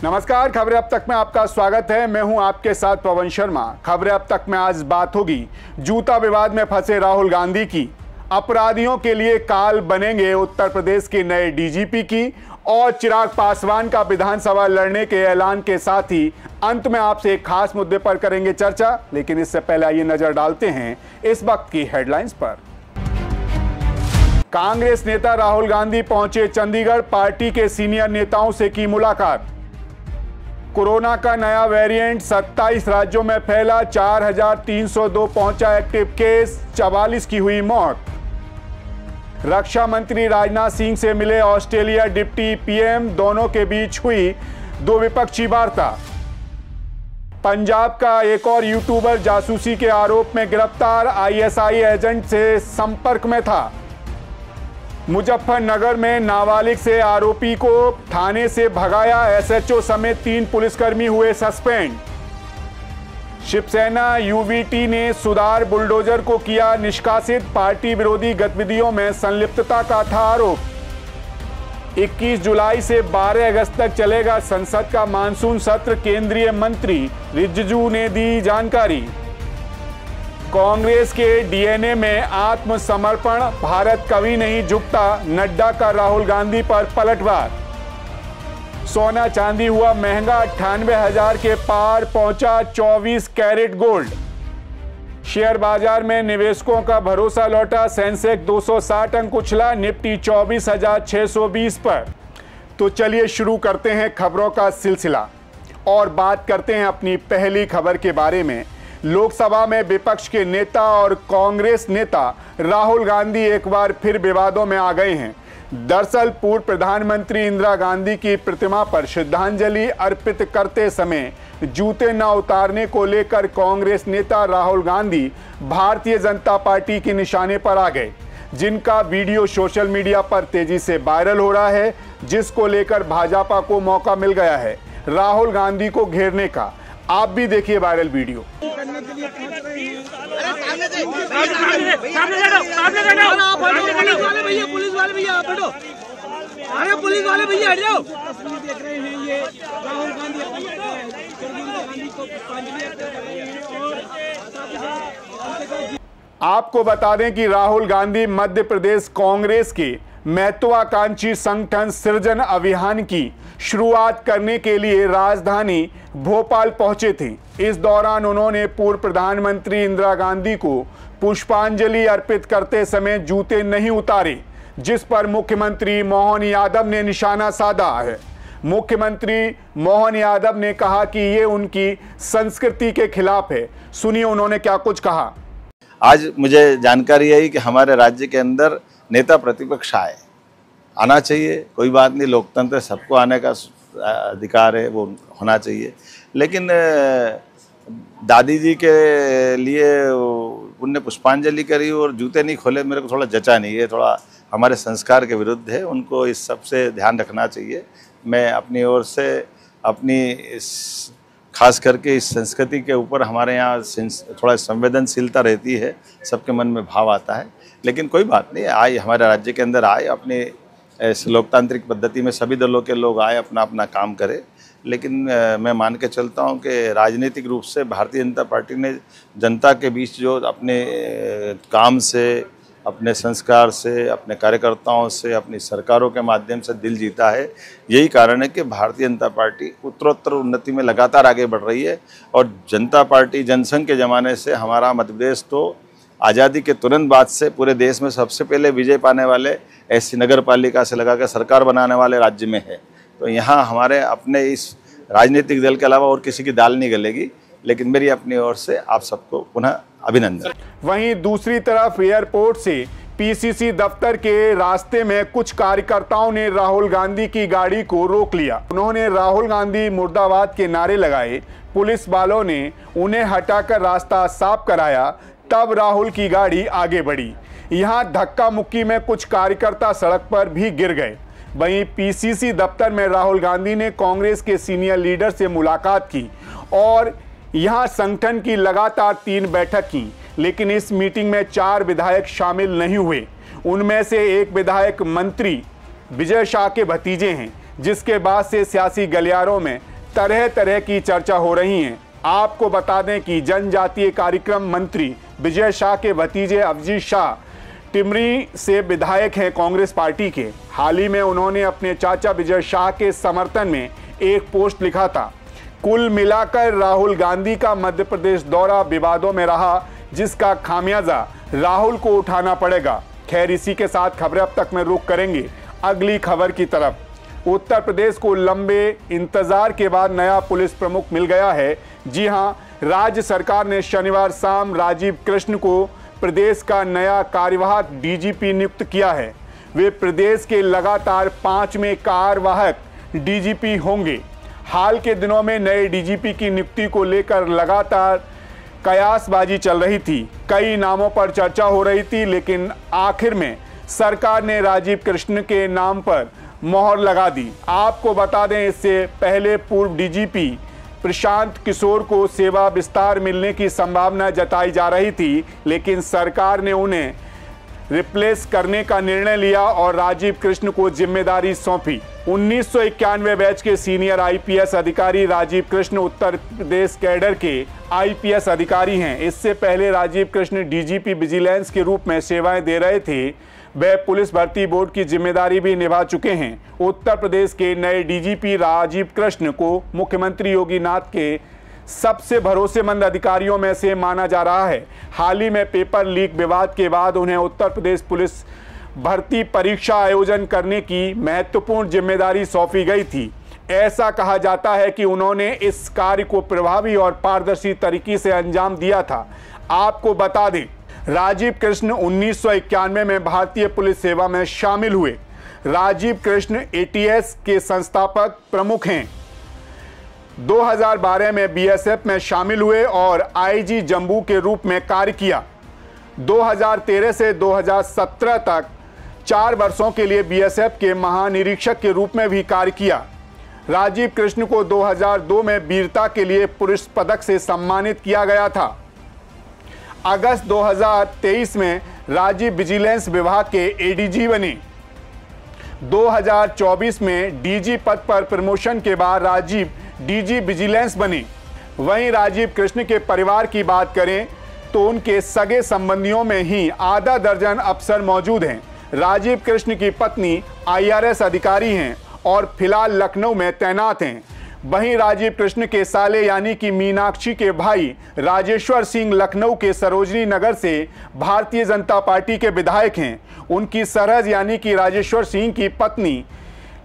नमस्कार, खबरें अब तक में आपका स्वागत है। मैं हूं आपके साथ पवन शर्मा। खबरें अब तक में आज बात होगी जूता विवाद में फंसे राहुल गांधी की, अपराधियों के लिए काल बनेंगे उत्तर प्रदेश के नए डीजीपी की, और चिराग पासवान का विधानसभा लड़ने के ऐलान के साथ ही अंत में आपसे एक खास मुद्दे पर करेंगे चर्चा। लेकिन इससे पहले आइए नजर डालते हैं इस वक्त की हेडलाइंस पर। कांग्रेस नेता राहुल गांधी पहुंचे चंडीगढ़, पार्टी के सीनियर नेताओं से की मुलाकात। कोरोना का नया वेरिएंट 27 राज्यों में फैला, 4302 पहुंचा एक्टिव केस, 44 की हुई मौत। रक्षा मंत्री राजनाथ सिंह से मिले ऑस्ट्रेलिया डिप्टी पीएम, दोनों के बीच हुई द्विपक्षीय वार्ता। पंजाब का एक और यूट्यूबर जासूसी के आरोप में गिरफ्तार, आईएसआई एजेंट से संपर्क में था। मुजफ्फरनगर में नाबालिग से आरोपी को थाने से भगाया, एसएचओ समेत 3 पुलिसकर्मी हुए सस्पेंड। शिवसेना यूवीटी ने सुधार बुलडोजर को किया निष्कासित, पार्टी विरोधी गतिविधियों में संलिप्तता का था आरोप। 21 जुलाई से 12 अगस्त तक चलेगा संसद का मानसून सत्र, केंद्रीय मंत्री रिजिजू ने दी जानकारी। कांग्रेस के डीएनए में आत्मसमर्पण, भारत कभी नहीं झुकता, नड्डा का राहुल गांधी पर पलटवार। सोना चांदी हुआ महंगा, 98,000 के पार पहुंचा 24 कैरेट गोल्ड। शेयर बाजार में निवेशकों का भरोसा लौटा, सेंसेक्स 260 अंक उछला, निफ्टी 24,620 पर। तो चलिए शुरू करते हैं खबरों का सिलसिला और बात करते हैं अपनी पहली खबर के बारे में। लोकसभा में विपक्ष के नेता और कांग्रेस नेता राहुल गांधी एक बार फिर विवादों में आ गए हैं। दरअसल पूर्व प्रधानमंत्री इंदिरा गांधी की प्रतिमा पर श्रद्धांजलि अर्पित करते समय जूते न उतारने को लेकर कांग्रेस नेता राहुल गांधी भारतीय जनता पार्टी के निशाने पर आ गए, जिनका वीडियो सोशल मीडिया पर तेजी से वायरल हो रहा है, जिसको लेकर भाजपा को मौका मिल गया है राहुल गांधी को घेरने का। आप भी देखिए वायरल वीडियो। पुलिस वाले भैया आप हटो, अरे पुलिस वाले भैया हट जाओ। देख रहे हैं ये राहुल गांधी को पुष्पांजलि अर्पित कर रहे हैं। और आपको बता दें कि राहुल गांधी मध्य प्रदेश कांग्रेस के महत्वाकांक्षी संगठन सृजन अभियान की शुरुआत करने के लिए राजधानी भोपाल पहुंचे थे। इस दौरान उन्होंने पूर्व प्रधानमंत्री इंदिरा गांधी को पुष्पांजलि अर्पित करते समय जूते नहीं उतारे, जिस पर मुख्यमंत्री मोहन यादव ने निशाना साधा है। मुख्यमंत्री मोहन यादव ने कहा कि ये उनकी संस्कृति के खिलाफ है। सुनिए उन्होंने क्या कुछ कहा। आज मुझे जानकारी आई कि हमारे राज्य के अंदर नेता प्रतिपक्ष आना चाहिए, कोई बात नहीं, लोकतंत्र सबको आने का अधिकार है, वो होना चाहिए। लेकिन दादी जी के लिए उनने पुष्पांजलि करी और जूते नहीं खोले, मेरे को थोड़ा जचा नहीं है, थोड़ा हमारे संस्कार के विरुद्ध है। उनको इस सब से ध्यान रखना चाहिए। मैं अपनी ओर से अपनी इस खास करके इस संस्कृति के ऊपर हमारे यहाँ थोड़ा संवेदनशीलता रहती है, सबके मन में भाव आता है। लेकिन कोई बात नहीं, आए हमारे राज्य के अंदर आए, अपने इस लोकतांत्रिक पद्धति में सभी दलों के लोग आए, अपना अपना काम करें। लेकिन मैं मान के चलता हूं कि राजनीतिक रूप से भारतीय जनता पार्टी ने जनता के बीच जो अपने काम से, अपने संस्कार से, अपने कार्यकर्ताओं से, अपनी सरकारों के माध्यम से दिल जीता है। यही कारण है कि भारतीय जनता पार्टी उत्तरोत्तर उन्नति में लगातार आगे बढ़ रही है। और जनता पार्टी जनसंघ के ज़माने से हमारा मध्य प्रदेश तो आज़ादी के तुरंत बाद से पूरे देश में सबसे पहले विजय पाने वाले, ऐसी नगर पालिका से लगाकर सरकार बनाने वाले राज्य में है। तो यहाँ हमारे अपने इस राजनीतिक दल के अलावा और किसी की दाल नहीं गलेगी। लेकिन मेरी अपनी ओर से आप सबको पुनः अभिनंदन। वहीं दूसरी तरफ एयरपोर्ट से पीसीसी दफ्तर के रास्ते में कुछ कार्यकर्ताओं ने राहुल गांधी की गाड़ी को रोक लिया। उन्होंने राहुल गांधी मुर्दाबाद के नारे लगाए। पुलिस वालों ने उन्हें हटाकर रास्ता साफ कराया, तब राहुल की गाड़ी आगे बढ़ी। यहां धक्का मुक्की में कुछ कार्यकर्ता सड़क पर भी गिर गए। वहीं पीसीसी दफ्तर में राहुल गांधी ने कांग्रेस के सीनियर लीडर से मुलाकात की और यहां संगठन की लगातार 3 बैठक की। लेकिन इस मीटिंग में 4 विधायक शामिल नहीं हुए। उनमें से एक विधायक मंत्री विजय शाह के भतीजे हैं, जिसके बाद से सियासी गलियारों में तरह तरह की चर्चा हो रही है। आपको बता दें कि जनजातीय कार्यक्रम मंत्री विजय शाह के भतीजे अभिजीत शाह टिमरी से विधायक हैं कांग्रेस पार्टी के। हाल ही में उन्होंने अपने चाचा विजय शाह के समर्थन में एक पोस्ट लिखा था। कुल मिलाकर राहुल गांधी का मध्य प्रदेश दौरा विवादों में रहा, जिसका खामियाजा राहुल को उठाना पड़ेगा। खैर, इसी के साथ खबरें अब तक में रुख करेंगे अगली खबर की तरफ। उत्तर प्रदेश को लंबे इंतजार के बाद नया पुलिस प्रमुख मिल गया है। जी हां, राज्य सरकार ने शनिवार शाम राजीव कृष्ण को प्रदेश का नया कार्यवाहक डीजीपी नियुक्त किया है। वे प्रदेश के लगातार 5वें कार्यवाहक डीजीपी होंगे। हाल के दिनों में नए डीजीपी की नियुक्ति को लेकर लगातार कयासबाजी चल रही थी। कई नामों पर चर्चा हो रही थी, लेकिन आखिर में सरकार ने राजीव कृष्ण के नाम पर मोहर लगा दी। आपको बता दें, इससे पहले पूर्व डीजीपी प्रशांत किशोर को सेवा विस्तार मिलने की संभावना जताई जा रही थी, लेकिन सरकार ने उन्हें रिप्लेस करने का निर्णय लिया और राजीव कृष्ण को जिम्मेदारी सौंपी। 1991 बैच के सीनियर आईपीएस अधिकारी राजीव कृष्ण उत्तर प्रदेश कैडर के आईपीएस अधिकारी हैं। इससे पहले राजीव कृष्ण डीजीपी विजिलेंस के रूप में सेवाएं दे रहे थे। वे पुलिस भर्ती बोर्ड की जिम्मेदारी भी निभा चुके हैं। उत्तर प्रदेश के नए डीजीपी राजीव कृष्ण को मुख्यमंत्री योगी नाथ के सबसे भरोसेमंद अधिकारियों में से माना जा रहा है। हाल ही में पेपर लीक विवाद के बाद उन्हें उत्तर प्रदेश पुलिस भर्ती परीक्षा आयोजन करने की महत्वपूर्ण जिम्मेदारी सौंपी गई थी। ऐसा कहा जाता है कि उन्होंने इस कार्य को प्रभावी और पारदर्शी तरीके से अंजाम दिया था। आपको बता दें, राजीव कृष्ण 1991 में भारतीय पुलिस सेवा में शामिल हुए। राजीव कृष्ण एटीएस के संस्थापक प्रमुख हैं। 2012 में बीएसएफ में शामिल हुए और आईजी जम्मू के रूप में कार्य किया। 2013 से 2017 तक 4 वर्षों के लिए बीएसएफ के महानिरीक्षक के रूप में भी कार्य किया। राजीव कृष्ण को 2002 में वीरता के लिए पुलिस पदक से सम्मानित किया गया था। अगस्त 2023 में राजीव विजिलेंस विभाग के एडीजी बने। 2024 में डीजी पद पर प्रमोशन के बाद राजीव डीजी विजिलेंस बने। वहीं राजीव कृष्ण के परिवार की बात करें तो उनके सगे संबंधियों में ही आधा दर्जन अफसर मौजूद हैं। राजीव कृष्ण की पत्नी आईआरएस अधिकारी हैं और फिलहाल लखनऊ में तैनात हैं। वहीं राजीव कृष्ण के साले यानी कि मीनाक्षी के भाई राजेश्वर सिंह लखनऊ के सरोजनी नगर से भारतीय जनता पार्टी के विधायक हैं। उनकी सरहद यानी कि राजेश्वर सिंह की पत्नी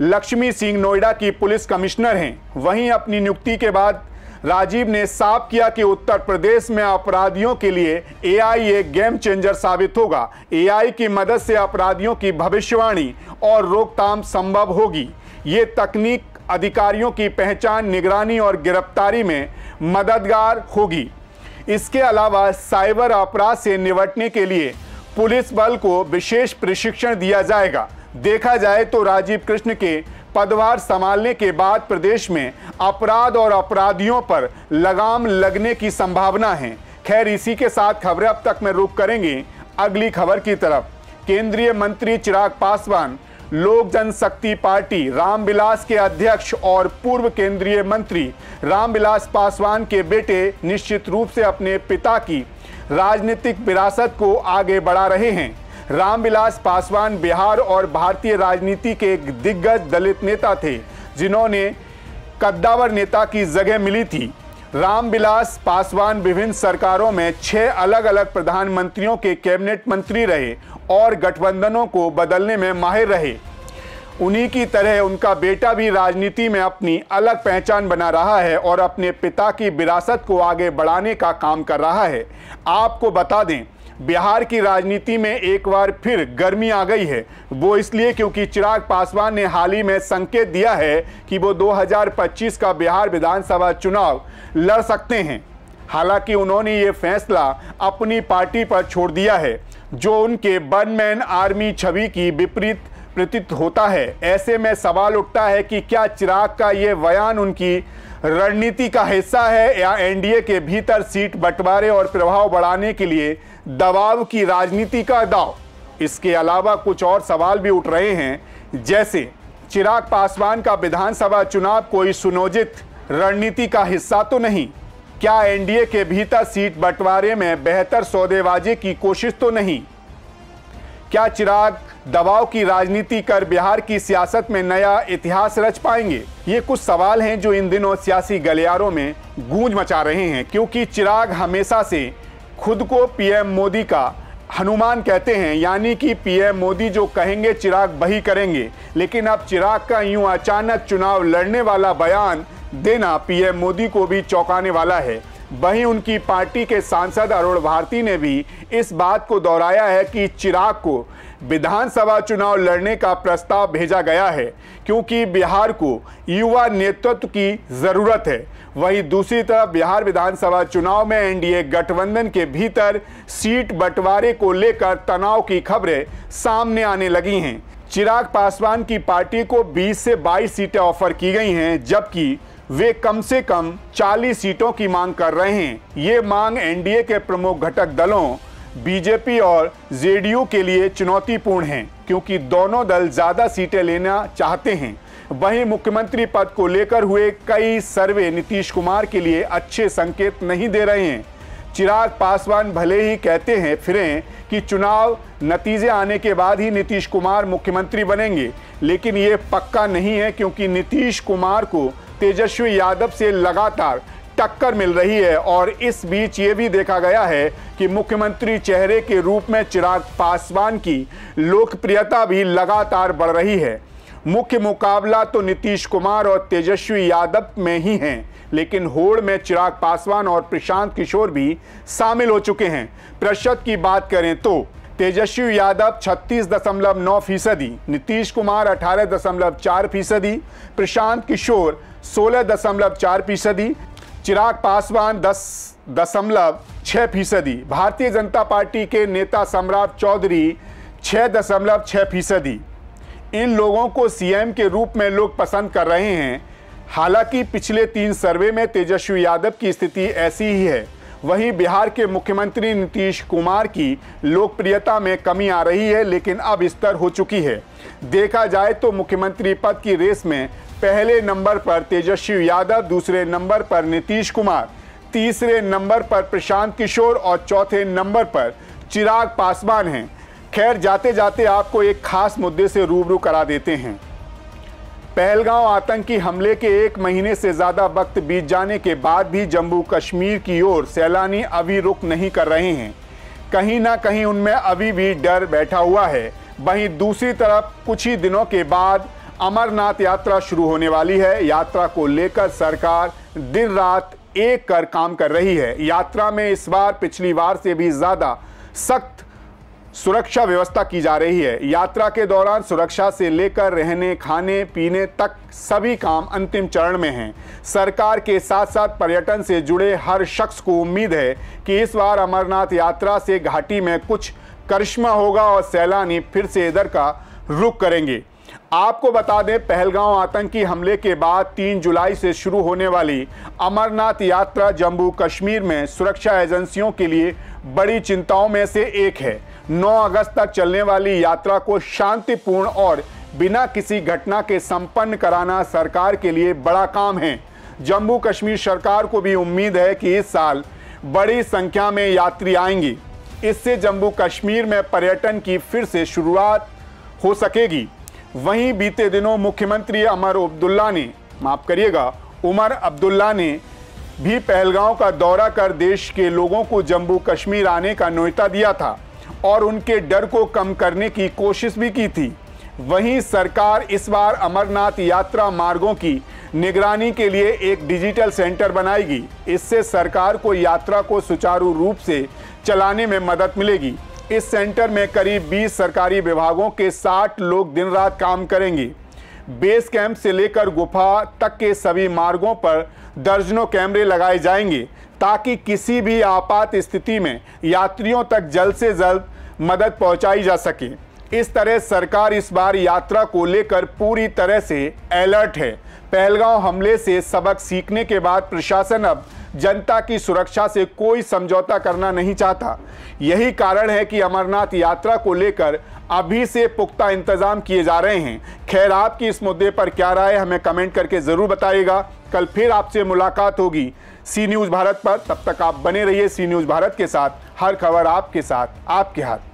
लक्ष्मी सिंह नोएडा की पुलिस कमिश्नर हैं। वहीं अपनी नियुक्ति के बाद राजीव ने साफ किया कि उत्तर प्रदेश में अपराधियों के लिए एआई एक गेम चेंजर साबित होगा। एआई की मदद से अपराधियों की भविष्यवाणी और रोकथाम संभव होगी। ये तकनीक अधिकारियों की पहचान, निगरानी और गिरफ्तारी में मददगार होगी। इसके अलावा साइबर अपराध से निपटने के लिए पुलिस बल को विशेष प्रशिक्षण दिया जाएगा। देखा जाए तो राजीव कृष्ण के पदभार संभालने के बाद प्रदेश में अपराध और अपराधियों पर लगाम लगने की संभावना है। खैर, इसी के साथ खबरें अब तक में रुख करेंगे अगली खबर की तरफ। केंद्रीय मंत्री चिराग पासवान लोक जनशक्ति पार्टी रामविलास के अध्यक्ष और पूर्व केंद्रीय मंत्री रामविलास पासवान के बेटे निश्चित रूप से अपने पिता की राजनीतिक विरासत को आगे बढ़ा रहे हैं। रामविलास पासवान बिहार और भारतीय राजनीति के एक दिग्गज दलित नेता थे, जिन्होंने कद्दावर नेता की जगह मिली थी। रामविलास पासवान विभिन्न सरकारों में 6 अलग अलग प्रधानमंत्रियों के कैबिनेट मंत्री रहे और गठबंधनों को बदलने में माहिर रहे। उन्हीं की तरह उनका बेटा भी राजनीति में अपनी अलग पहचान बना रहा है और अपने पिता की विरासत को आगे बढ़ाने का काम कर रहा है। आपको बता दें, बिहार की राजनीति में एक बार फिर गर्मी आ गई है। वो इसलिए क्योंकि चिराग पासवान ने हाल ही में संकेत दिया है कि वो 2025 का बिहार विधानसभा चुनाव लड़ सकते हैं। हालांकि उन्होंने ये फैसला अपनी पार्टी पर छोड़ दिया है, जो उनके वन मैन आर्मी छवि की विपरीत प्रतीत होता है। ऐसे में सवाल उठता है कि क्या चिराग का ये बयान उनकी रणनीति का हिस्सा है या एनडीए के भीतर सीट बंटवारे और प्रभाव बढ़ाने के लिए दबाव की राजनीति का दांव। इसके अलावा कुछ और सवाल भी उठ रहे हैं, जैसे चिराग पासवान का विधानसभा चुनाव कोई सुनियोजित रणनीति का हिस्सा तो नहीं? क्या एनडीए के भीतर सीट बंटवारे में बेहतर सौदेबाजी की कोशिश तो नहीं? क्या चिराग दबाव की राजनीति कर बिहार की सियासत में नया इतिहास रच पाएंगे? ये कुछ सवाल हैं जो इन दिनों सियासी गलियारों में गूंज मचा रहे हैं, क्योंकि चिराग हमेशा से खुद को पीएम मोदी का हनुमान कहते हैं, यानी कि पीएम मोदी जो कहेंगे चिराग वही करेंगे। लेकिन अब चिराग का यूं अचानक चुनाव लड़ने वाला बयान देना पीएम मोदी को भी चौंकाने वाला है। वहीं उनकी पार्टी के सांसद अरुण भारती ने भी इस बात को दोहराया है कि चिराग को विधानसभा चुनाव लड़ने का प्रस्ताव भेजा गया है, क्योंकि बिहार को युवा नेतृत्व की जरूरत है। वहीं दूसरी तरफ बिहार विधानसभा चुनाव में एनडीए गठबंधन के भीतर सीट बंटवारे को लेकर तनाव की खबरें सामने आने लगी हैं। चिराग पासवान की पार्टी को 20 से 22 सीटें ऑफर की गई हैं, जबकि वे कम से कम 40 सीटों की मांग कर रहे हैं। ये मांग एनडीए के प्रमुख घटक दलों बीजेपी और जेडीयू के लिए चुनौतीपूर्ण है, क्योंकि दोनों दल ज्यादा सीटें लेना चाहते हैं। वहीं मुख्यमंत्री पद को लेकर हुए कई सर्वे नीतीश कुमार के लिए अच्छे संकेत नहीं दे रहे हैं। चिराग पासवान भले ही कहते हैं फिरें कि चुनाव नतीजे आने के बाद ही नीतीश कुमार मुख्यमंत्री बनेंगे, लेकिन ये पक्का नहीं है, क्योंकि नीतीश कुमार को तेजस्वी यादव से लगातार टक्कर मिल रही है। और इस बीच ये भी देखा गया है कि मुख्यमंत्री चेहरे के रूप में चिराग पासवान की लोकप्रियता भी लगातार बढ़ रही है। मुख्य मुकाबला तो नीतीश कुमार और तेजस्वी यादव में ही है, लेकिन होड़ में चिराग पासवान और प्रशांत किशोर भी शामिल हो चुके हैं। प्रतिशत की बात करें तो तेजस्वी यादव 36.9%, नीतीश कुमार 18.4%, प्रशांत किशोर 16.4%, चिराग पासवान 10.6%, भारतीय जनता पार्टी के नेता सम्राट चौधरी 6.6%। इन लोगों को सीएम के रूप में लोग पसंद कर रहे हैं। हालांकि पिछले 3 सर्वे में तेजस्वी यादव की स्थिति ऐसी ही है। वहीं बिहार के मुख्यमंत्री नीतीश कुमार की लोकप्रियता में कमी आ रही है, लेकिन अब स्तर हो चुकी है। देखा जाए तो मुख्यमंत्री पद की रेस में पहले नंबर पर तेजस्वी यादव, दूसरे नंबर पर नीतीश कुमार, तीसरे नंबर पर प्रशांत किशोर और चौथे नंबर पर चिराग पासवान हैं। खैर, जाते जाते आपको एक खास मुद्दे से रूबरू करा देते हैं। पहलगांव आतंकी हमले के 1 महीने से ज़्यादा वक्त बीत जाने के बाद भी जम्मू कश्मीर की ओर सैलानी अभी रुख नहीं कर रहे हैं। कहीं ना कहीं उनमें अभी भी डर बैठा हुआ है। वहीं दूसरी तरफ कुछ ही दिनों के बाद अमरनाथ यात्रा शुरू होने वाली है। यात्रा को लेकर सरकार दिन रात एक कर काम कर रही है। यात्रा में इस बार पिछली बार से भी ज़्यादा सख्त सुरक्षा व्यवस्था की जा रही है। यात्रा के दौरान सुरक्षा से लेकर रहने खाने पीने तक सभी काम अंतिम चरण में हैं। सरकार के साथ साथ पर्यटन से जुड़े हर शख्स को उम्मीद है कि इस बार अमरनाथ यात्रा से घाटी में कुछ करिश्मा होगा और सैलानी फिर से इधर का रुख करेंगे। आपको बता दें, पहलगांव आतंकी हमले के बाद 3 जुलाई से शुरू होने वाली अमरनाथ यात्रा जम्मू कश्मीर में सुरक्षा एजेंसियों के लिए बड़ी चिंताओं में से एक है। 9 अगस्त तक चलने वाली यात्रा को शांतिपूर्ण और बिना किसी घटना के संपन्न कराना सरकार के लिए बड़ा काम है। जम्मू कश्मीर सरकार को भी उम्मीद है कि इस साल बड़ी संख्या में यात्री आएंगे। इससे जम्मू कश्मीर में पर्यटन की फिर से शुरुआत हो सकेगी। वहीं बीते दिनों मुख्यमंत्री उमर अब्दुल्ला ने भी पहलगांव का दौरा कर देश के लोगों को जम्मू कश्मीर आने का न्योता दिया था और उनके डर को कम करने की कोशिश भी की थी। वहीं सरकार इस बार अमरनाथ यात्रा मार्गों की निगरानी के लिए एक डिजिटल सेंटर बनाएगी। इससे सरकार को यात्रा को सुचारू रूप से चलाने में मदद मिलेगी। इस सेंटर में करीब 20 सरकारी विभागों के 60 लोग दिन रात काम करेंगे। बेस कैंप से लेकर गुफा तक के सभी मार्गों पर दर्जनों कैमरे लगाए जाएंगे, ताकि किसी भी आपात स्थिति में यात्रियों तक जल्द से जल्द मदद पहुंचाई जा सके। इस तरह सरकार इस बार यात्रा को लेकर पूरी तरह से अलर्ट है। पहलगांव हमले से सबक सीखने के बाद प्रशासन अब जनता की सुरक्षा से कोई समझौता करना नहीं चाहता। यही कारण है कि अमरनाथ यात्रा को लेकर अभी से पुख्ता इंतजाम किए जा रहे हैं। खैर, आपकी इस मुद्दे पर क्या राय है हमें कमेंट करके जरूर बताइएगा। कल फिर आपसे मुलाकात होगी सी न्यूज़ भारत पर। तब तक आप बने रहिए सी न्यूज़ भारत के साथ। हर खबर आपके साथ, आपके हाथ।